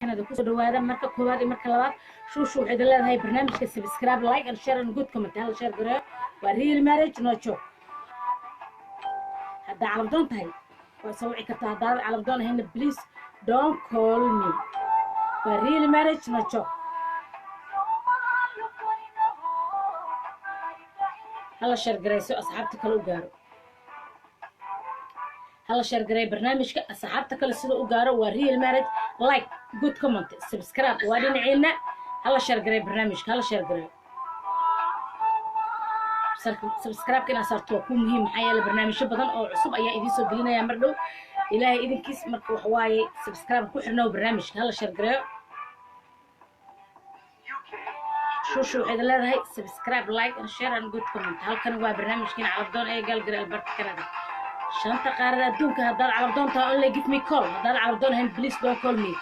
هذا كسر هذا مركب كواد مركب لباب شو حد الله هاي برنامج كسبسكرايب لايك and share and good comment هلا شير قرأ وريل مارج نوتشو هذا على بدون تهي وسوي كتاه هذا على بدون هنا please don't call me وريل مارج نوتشو هلا شير قرأ سو أصحابتك لو قارو هلا شير قرأ برنامج أصحابتك اللي سلوا قارو وريل مارج لايك جود كومنت سبسكرايب وادين عيلنا هلا شير قرأ برنامج هلا شير قرأ سبسكرايب كنا صارتوا كون مهم حياة البرنامج بدن أو عصب أي إذا سو قلنا يا مردو إلهي إذا كيس مركو حواي سبسكرايب كل حنا وبرنامج هلا شير قرأ شو حيد الله هاي سبسكرايب لايك and share and good comment هل كان هو برنامج كنا على بدون أي قال قرأ البرت كندا شنطة قارة دونك هدار على بدون تا only give me call هدار على بدون هم please don't call me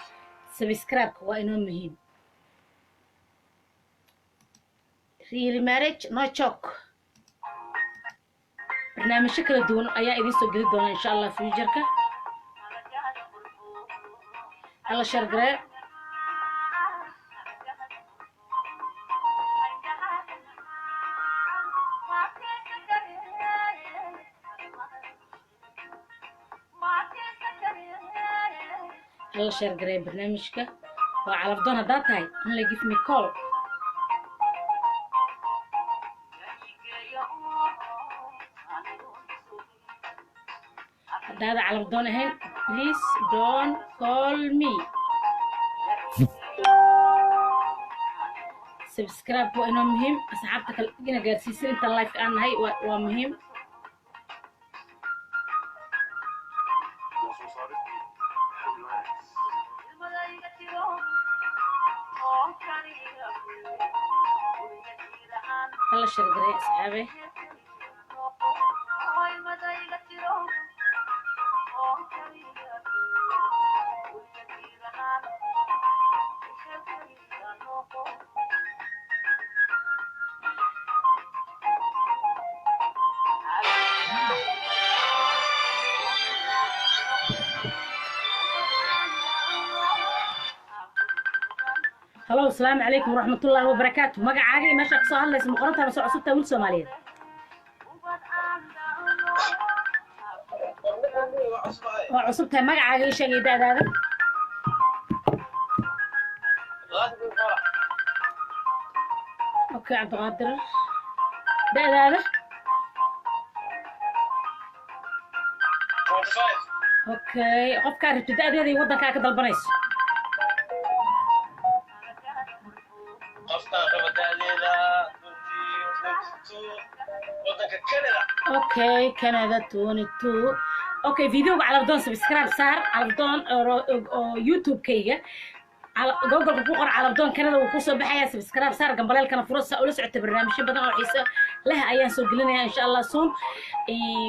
سبسكرايب هو إنه مهم real marriage no choke برنامج شكل دون أيا إذا سو قلت دون إن شاء الله في جركة هلا شير قرأ هلا شير قرأ برنامجك وعلى فضون هدات هاي only give me call هذا على فضون هين please don't call me سبسكرايب هو إنه مهم أصحابتك اللي قارسيسين أنت اللايف كأن هاي ومهم هلا شير قرأ أصحابي هلا السلام عليكم ورحمة الله وبركاته مقع عاقي ماشي قصة هلا اسم قرنتها بس عصبتها ول سوماليين وعصبتها مقع عاقي شيء ده هذا اوكي عبد القادر ده هذا اوكي قف كان تبدا هذه ودنك كذا البنيس اوكي كندا 22 اوكي فيديو على بدون سبسكرايب صار على بدون يوتيوب كيغا على جوجل كوقر على بدون كندا وكوسو بحيا سبسكرايب صار قبل كان فرصه ولا سعت برنامج بدن او حيسه لها ايان سو غلينيا ان شاء الله سون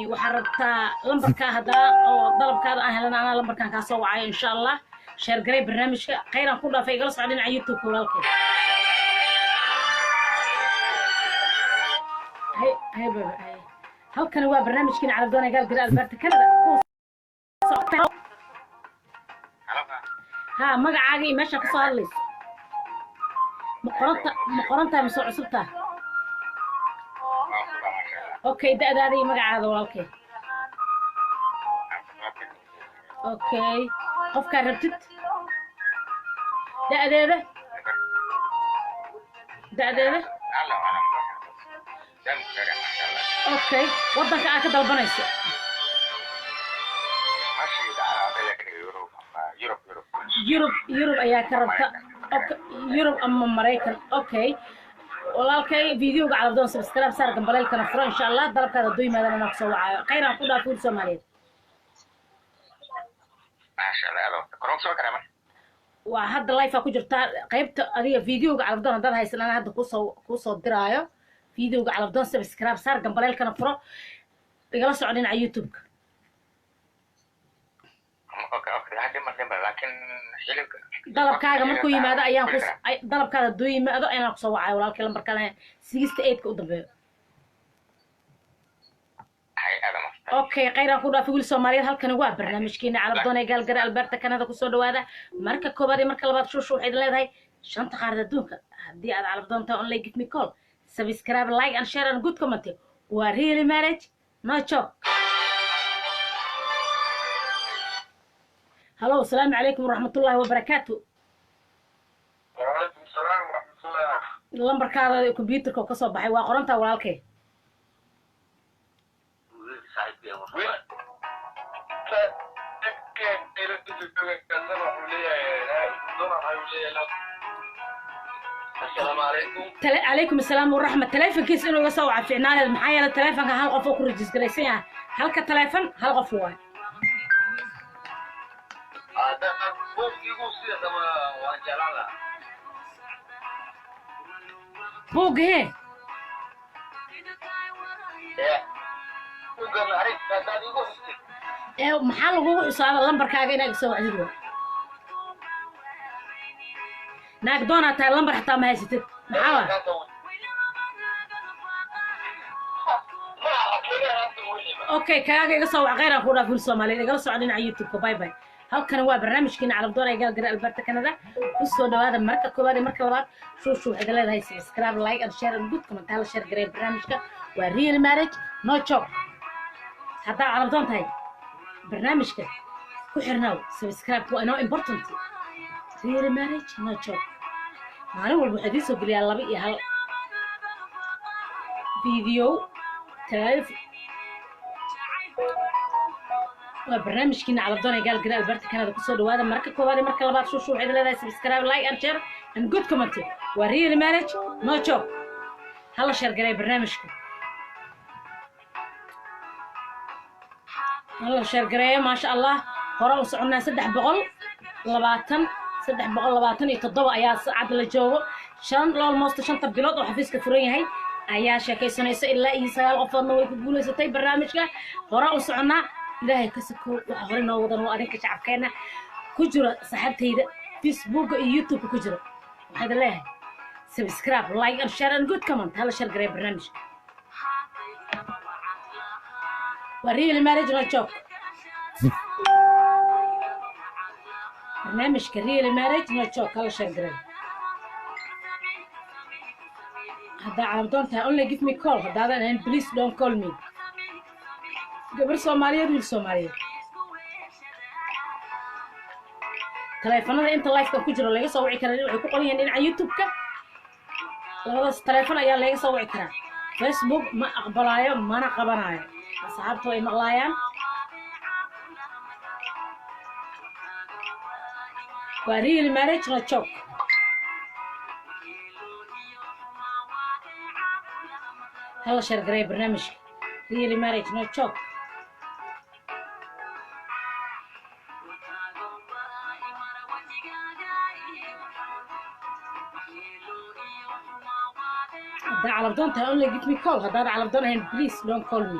وحربتا لمبركا هدا او طلبكادا ان هلنا انا لمبركان كا سو وعاي ان شاء الله شير غري برنامج خيران ku dhaafay gal socdin على يوتيوب walaalkay هاي بابا هل كان هو برنامج كنا على بدون قال قراءة البرت كندا ها مقعاقي ماشي كسر لي مقرنتها مسوع عصبتها اوكي ده هذه مقعاده والله اوكي قف كان ربتت ده اوكي ودنك aa ka dalbanayso يوروب ayaa ka rabta يوروب ama Mareykan اوكي walaalkay videoga على بدون سبسكرايب saar gambaleelkana furo insha Allah dalabkaada dooy maadana ma soo wacaayo khayran ku dhaafur Soomaaliyeed ma sha Allah koron soo karama waa hadda live ku jirta qaybta adiga videoga على بدون dad haysanana hadda ku soo diraayo فيديو على بدون سبسكرايب صار قبل كان فرو يقلا سعودين على يوتيوب اوكي هذه ما لكن طلب كاغا مركو يماده ايان خص طلب كاغا دو يماده انا كسو وعاي walaalkay lambarkana 68 ka u dambeeyo hay ada اوكي قيران كودا في ويل سوماليد halkan waa barnaamijkeena calabdoon ee galgar alberta kanada ku soo dhawaada marka koobaad iyo marka labaad shushu waxay leedahay shanta qaarad adduunka hadii aad calabdoonta online give me call subscribe like and share and good comment waa really marriage no joke hello السلام عليكم ورحمة الله وبركاته وعليكم السلام ورحمة الله lambarkaada computerka ka soo baxay waa qoranta walaalkay السلام عليكم. عليكم السلام ورحمة تلفون كيس إنه يسوي عفينا هذا محايا التلفون هل قفوا كرجس جلسيها هل كتلفون هل قفوا هذا بوك يقول سيدا ما وانجلالا بوق هي بوك أنا عرفت هذا يقول سيدا محل هو يصاب اللمبر كاجينا يسوي عدوه ناك دونا تاع اللمبر حتى ما هيستد محاوة اوكي كاجي يسوي غير أخونا في الصومالي يقول سعودين على يوتيوب باي باي هل كان هو برنامج كنا على بدون يقال قراءة البرتا كندا بصوا هذا مركب كبار مركب لبعض شو هذا لا هي سبسكرايب لايك اند شير اند كومنت هذا شير قراءة برنامج كا وريل مارج نو تشوك حتى على بدون هاي برنامج كا كحرناو سبسكرايب وانو امبورتنت ريل مارج نو تشوك معلومة الحديث وقلي الله بقي هل فيديو تلف برنامج كنا على بدون قال قراءة البرتا كندا كسو دوادا مركب كوباري مركب لبعض شو عيد لهذا سبسكرايب لايك اند شير اند جود كومنت وريل مارج نو تشوك هلا شير قراءة برنامجكم هلا شير قراءة ما شاء الله هورا وسعنا 320 يتضوى ayaa saacad la joogo shan almost shanta bilood oo xafiiska furan yahay ayaa sheekaysanaysa ilaa iyo 9 qofoodna way ku guuleysatay barnaamijka hore u soconaa ilaahay ka sako waxa hore noo wadan oo adinka shacabkeena ku jira saxabtayda Facebook iyo YouTube ku jira waxaad leeyahay subscribe like and share and good comment hala share garay barnaamijka وريل marriage no joke برنامج كريل مارج نو تشوك هلا شغال هذا على دونتها only give me call هذا انا please don't call me قبل سوماليا ويل سوماليا تليفونada inta live ka ku jiro laga soo wici karaa waxay ku qoran dhinaca YouTube ka labadaas telefoon ayaa laga soo wici karaa Facebook ma aqbalaayo mana qabanayo asxaabtu ay maqlaayaan وريل مارج نو تشوك هلا شير قراءة برنامج ريل مارج نو تشوك هذا على بدون only give me call هذا على بدون please don't call me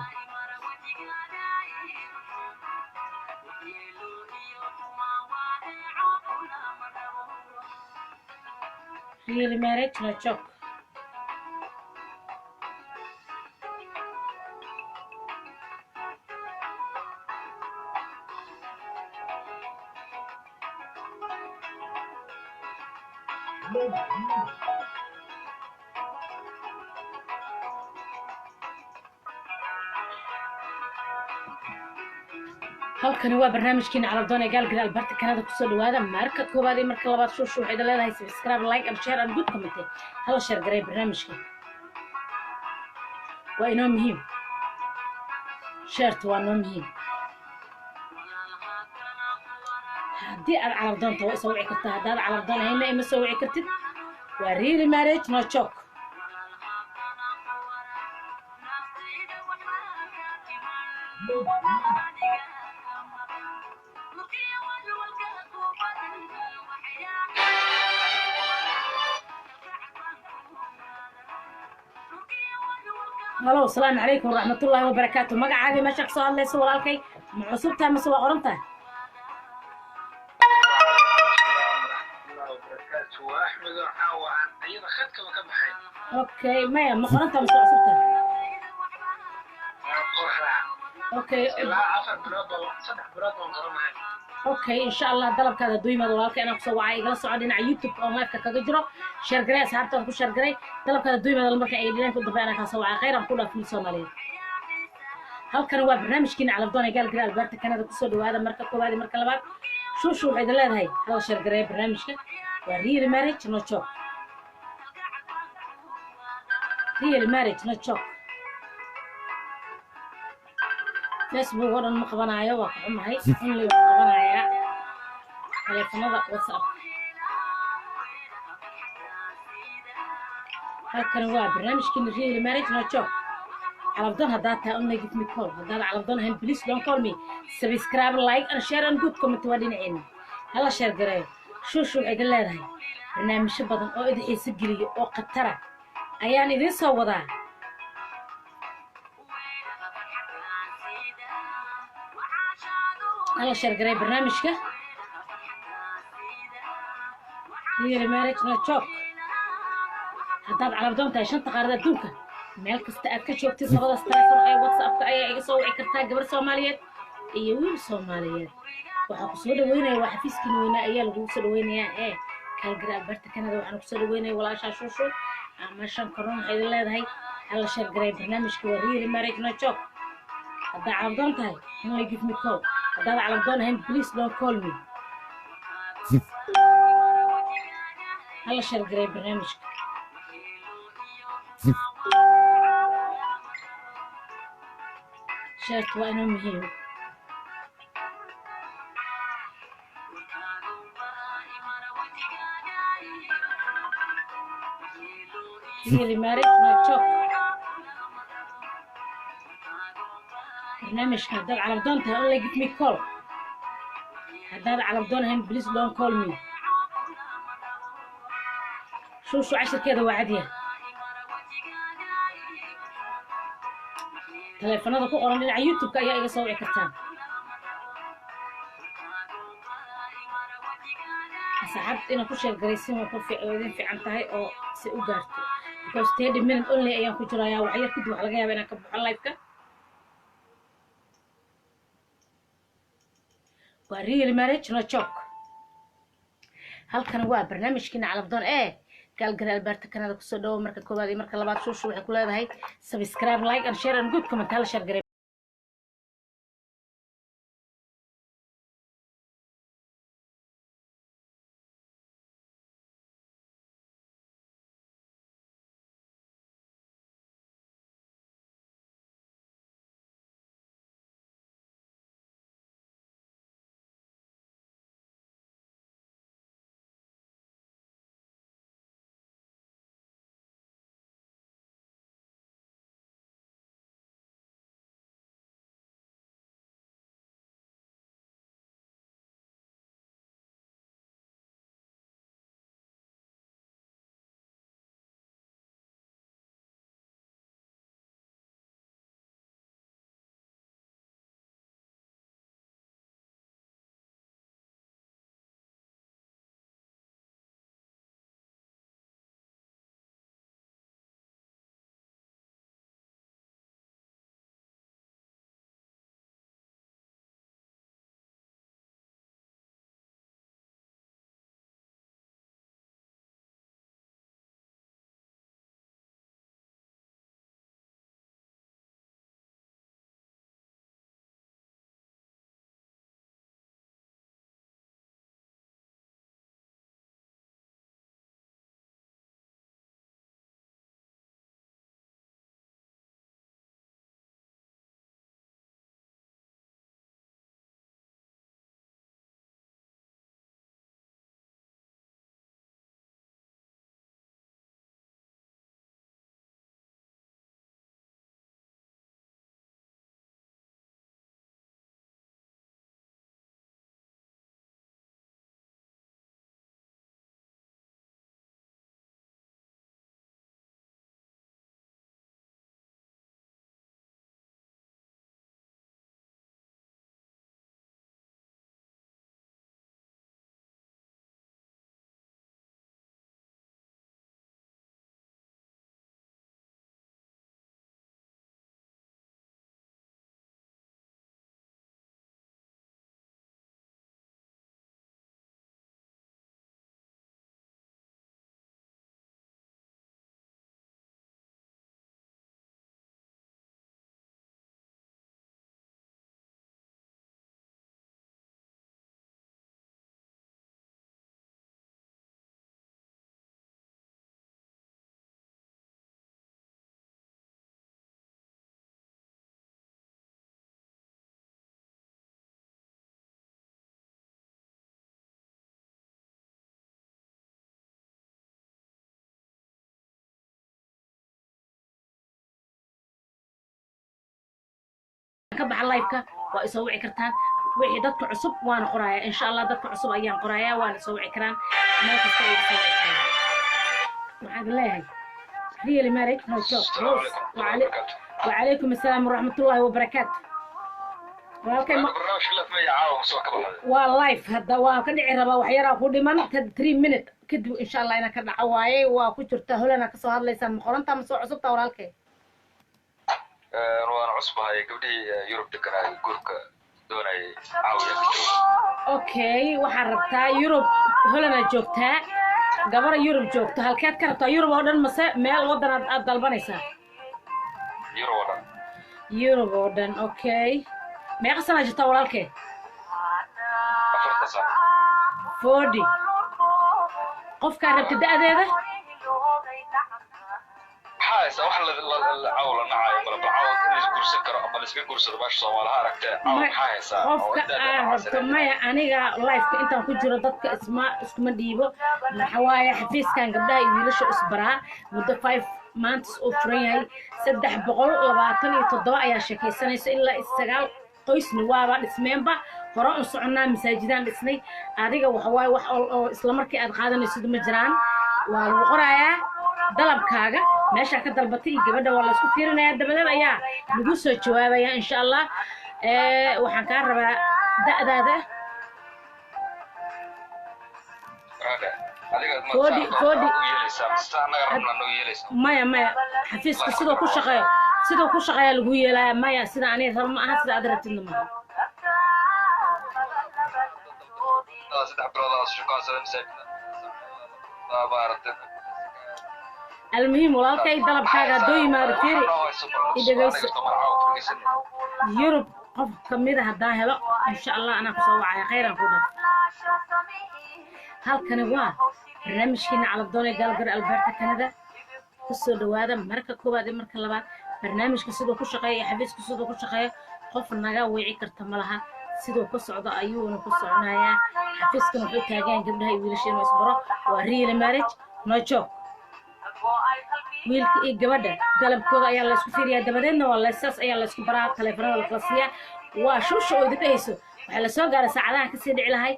ريل مارج نو تشوك halkan waa barnaamijkeena calabdoon ee galgal alberta kanada ku soo dhawaada marka koobaad iyo marka labaad shushu waxay leedahay subscribe like and share and good comment hala share garay barnaamijka waa inoo muhiim share waa inoo muhiim haddii aad calabdoonta waa soo wici kartaa haddaad calabdoon hayna ima soo wici kartid waa real marriage no joke هلو السلام عليكم ورحمة الله وبركاته مقعدي ما شخص الله يسوى لالكي معصوبتها مسوى قرنتها اوكي ما قرنتها مسوى عصوبتها اوكي ilaa 10 bilood oo 3 bilood oo qoranahay اوكي ان شاء الله dalabkaada duymada walaalka inaan kusoo wacay igala socod dhinaca youtube oo live-ka kaga jiro share garay asxaabtaada ku share garay dalabkaada duymada marka ay dhinaca ku dambe anaa kaa soo wacay khayr aan ku dhaafin Soomaaliyeed halkan waa barnaamijkiina calabdoon ee gaalgara albaarta kanada kusoo dhawaada marka koowaad marka labaad shuushu waxay idin leedahay hala share garay barnaamijka waa real marriage no joke real marriage no joke Facebook oo dhan ma qabanayo waa ka xumahay only waan qabanayaa telefoonada WhatsApp halkan waa barnaamijkiina real marriage no joke calabdoon haddaad tahay only give me call haddaad calabdoon ahayn please don't call me subscribe like and share and good comment waa dhinaceena hala share gareeyo shuushu waxay idin leedahay barnaamijyo badan oo idin xiiso geliyo oo khatara ayaan idin soo wadaa hala share gareeyo barnaamijka real marriage no joke haddaad calabdoon tahay shanta qaarada adduunka meel kasta aad ka joogtid labadaas telefoon ee WhatsApp-ka ayaa iga soo wici kartaa gabar Soomaaliyeed iyo wiil Soomaaliyeed waxaa ku soo dhaweynaya waa xafiiskiina weynaa ayaa lagu soo dhaweynayaa ee Calgary Alberta Canada waxaan ku soo dhaweynaya walaashaa Shuushu ama shan karoon waxay idin leedahay hala share gareeyo barnaamijka waa real marriage no joke haddaad calabdoon tahay only give me call haddaad calabdoon ahayn please don't call me hala share gareeyo barnaamijka شرط وأنا مهم really marriage no joke برنامج هداد calabdoon tahay only give me call هداد calabdoon ahayn please don't call me شو عشركيدا waa cadiya telefoonada ku qoran dhinaca youtube-ka ayaa iga soo wici kartaan asxaabta inaan ku share garaysin waa ku fiican tahay oo si u gaarto because 30 minute only ayaan ku jirayaa wax yar kadib waxa laga yaabaa inaan ka baxo live-ka waa real marriage no joke halkan waa barnaamijkiina calabdoon ee Calgary Alberta Canada kusoo dhawo marka koowaad iyo marka labaad shuushu waxay ku leedahay subscribe like and share and good comment hala share gareeyo ka baxa live-ka waa isoo wici kartaan wixii dadka cusub waan qorayaa insha Allah dadka cusub ayaan qorayaa waan isoo wici karaan meel kasta ay isoo wici karaan waxaan leeyahay really married no joke وعليكم السلام ورحمة الله وبركاته واللايف هذا وكدعي ربا وحيرا كودي من 3 minute كدو إن شاء الله أنا كدع عواي وكجرت هلا كسو هذا ليس مقارنة مسوع عصبت ورالك روان عصبة هاي قبلي يوروب دكنا يقولك دوني عاوية أوكي وحربتها يوروب هلا جوكتها قبل يوروب جوكتها هالكات كربتها يوروب هذا المساء مال وضنا الضلبانيسا يوروب ودن أوكي ما يقصنا جتا ورالك 40 قف كاربت دأديده حاس wax la cawla nacay bal cawd in gursa karo ama la iska gursado baash Soomaaliha aragtay xaasa qofka aragto maya aniga live-ka intaan ku jiro dadka iskuma dhiibo waxa waaye xafiiskan gabdhaha iyo wiilasha isbaraa muddo 5 months oo furan yahay 327 ayaa sheekaysanayso ilaa 9 qoysna waaba dhismeenba hore u soconaa masaajidaan dhisnay adiga waxa waaye wax oo isla markii aad qaadanayso ma jiraan waa lagu qorayaa dalabkaaga meesha ka dalbatay gabadha waa la isku fiirinayaa dabadeed ayaa lagu soo jawaabaya insha Allah waxaan ka rabaa da'daada maya xafiiska sidoo ku shaqeeya lagu yeelaa maya sida aniga rabo ma aha sida aad rabtidna ma المهم والله دلب حاجة دوي ما رفيري إدغيس يوروب قف كميدة هدان هلا إن شاء الله أنا كسوعة خيرا فودا هل كانوا برنامجنا على الدوني قالقر ألبرتا كندا كسو دوادا مركا كوبا دي مركا لبا برنامج كسودو كشقايا حبيس كسودو كشقايا قف النغا ويعي كرتملها sidoo ku socdo ayuuna ku soconayaa xafiiskan wuxuu taagan gabdhaha iyo wiilasha inuu isbaro waa real marriage no joke wiilka iyo gabadha dalabkooda ayaa la isku fiiriyaa dabadeedna waa leesaas ayaa la isku baraa taleefanada la qalsiyaa waa shusha oo dhayso waxa la soo gaaray saacadaha ka sii dhici lahay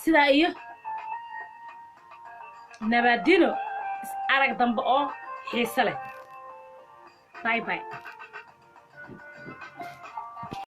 sida iyo nabadino arag dambe oo xiiso leh bye bye